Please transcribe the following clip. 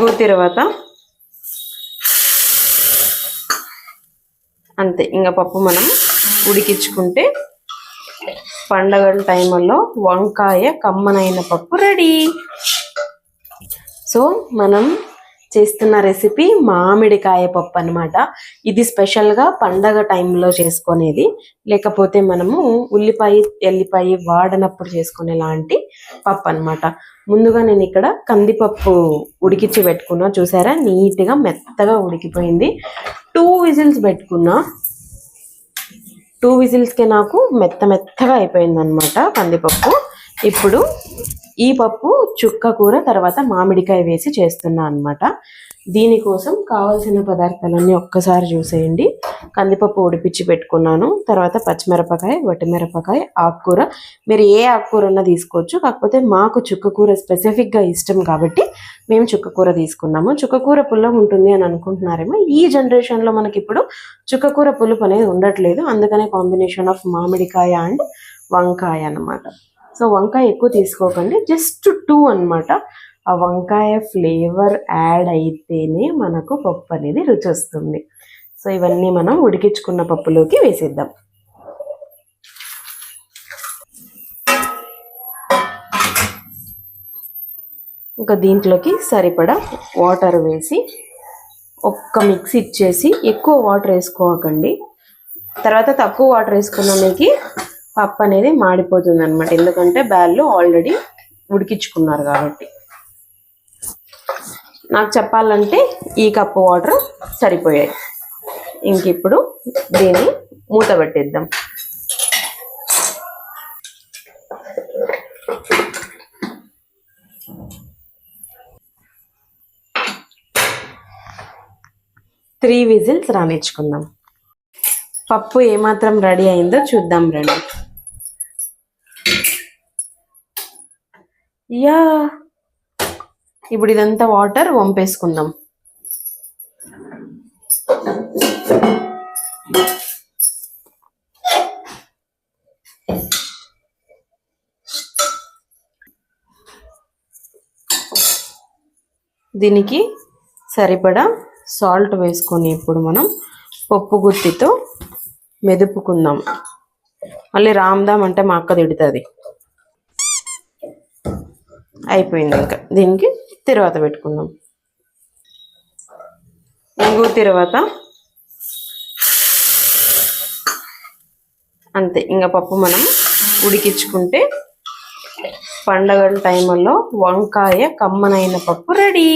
ఇంగు తర్వాత అంతే. ఇంకా పప్పు మనం ఉడికించుకుంటే పండగల టైంలో వంకాయ కమ్మనైన పప్పు రెడీ. సో మనం చేస్తున్న రెసిపీ మామిడికాయ పప్పు అన్నమాట. ఇది స్పెషల్గా పండగ టైంలో చేసుకునేది, లేకపోతే మనము ఉల్లిపాయ ఎల్లిపాయ వాడనప్పుడు చేసుకునే లాంటి పప్పు అన్నమాట. ముందుగా నేను ఇక్కడ కందిపప్పు ఉడికించి పెట్టుకున్నా, చూసారా నీట్గా మెత్తగా ఉడికిపోయింది. 2 విజిల్స్ పెట్టుకున్నా. 2 విజిల్స్కే నాకు మెత్తగా అయిపోయింది అనమాట కందిపప్పు. ఇప్పుడు ఈ పప్పు చుక్క కూర తర్వాత మామిడికాయ వేసి చేస్తున్నా అనమాట. దీనికోసం కావాల్సిన పదార్థాలన్నీ ఒక్కసారి చూసేయండి. కందిపప్పు ఉడిపించి పెట్టుకున్నాను, తర్వాత పచ్చిమిరపకాయ, వట్టిమిరపకాయ, ఆకుకూర. మీరు ఏ ఆకుకూర ఉన్నా తీసుకోవచ్చు, కాకపోతే మాకు చుక్కకూర స్పెసిఫిక్గా ఇష్టం కాబట్టి మేము చుక్కకూర తీసుకున్నాము. చుక్కకూర పుల్లగా ఉంటుంది అని అనుకుంటున్నారేమో, ఈ జనరేషన్లో మనకి ఇప్పుడు చుక్కకూర పులుపు అనేది ఉండట్లేదు, అందుకనే కాంబినేషన్ ఆఫ్ మామిడికాయ అండ్ వంకాయ అన్నమాట. సో వంకాయ ఎక్కువ తీసుకోకండి, జస్ట్ 2 అన్నమాట. ఆ వంకాయ ఫ్లేవర్ యాడ్ అయితేనే మనకు పప్పు అనేది రుచి వస్తుంది. సో ఇవన్నీ మనం ఉడికించుకున్న పప్పులోకి వేసేద్దాం. ఇంకా దీంట్లోకి సరిపడా వాటర్ వేసి ఒక్క మిక్స్ ఇచ్చేసి, ఎక్కువ వాటర్ వేసుకోకండి, తర్వాత తక్కువ వాటర్ వేసుకున్న మీకు పప్పు అనేది మాడిపోతుంది అనమాట, ఎందుకంటే బ్యాళ్ళు ఆల్రెడీ ఉడికించుకున్నారు కాబట్టి. నాకు చెప్పాలంటే ఈ కప్పు వాటర్ సరిపోయాయి. ఇంక ఇప్పుడు దీన్ని మూత పెట్టేద్దాం. త్రీ విజిల్స్ రానిచ్చుకుందాం. పప్పు ఏమాత్రం రెడీ అయిందో చూద్దాం రండి. యా, ఇప్పుడు ఇదంతా వాటర్ వంపేసుకుందాం. దీనికి సరిపడా సాల్ట్ వేసుకొని ఇప్పుడు మనం పప్పు గుత్తితో మెదుపుకుందాం. మళ్ళీ రామ్దాం అంటే మా అక్క తిడుతుంది. అయిపోయింది. ఇంకా దీనికి తిరువాత పెట్టుకుందాం. ఇంగు తిరువాత అంతే. ఇంకా పప్పు మనం ఉడికించుకుంటే పండగల టైంలో వంకాయ కమ్మనైన పప్పు రెడీ.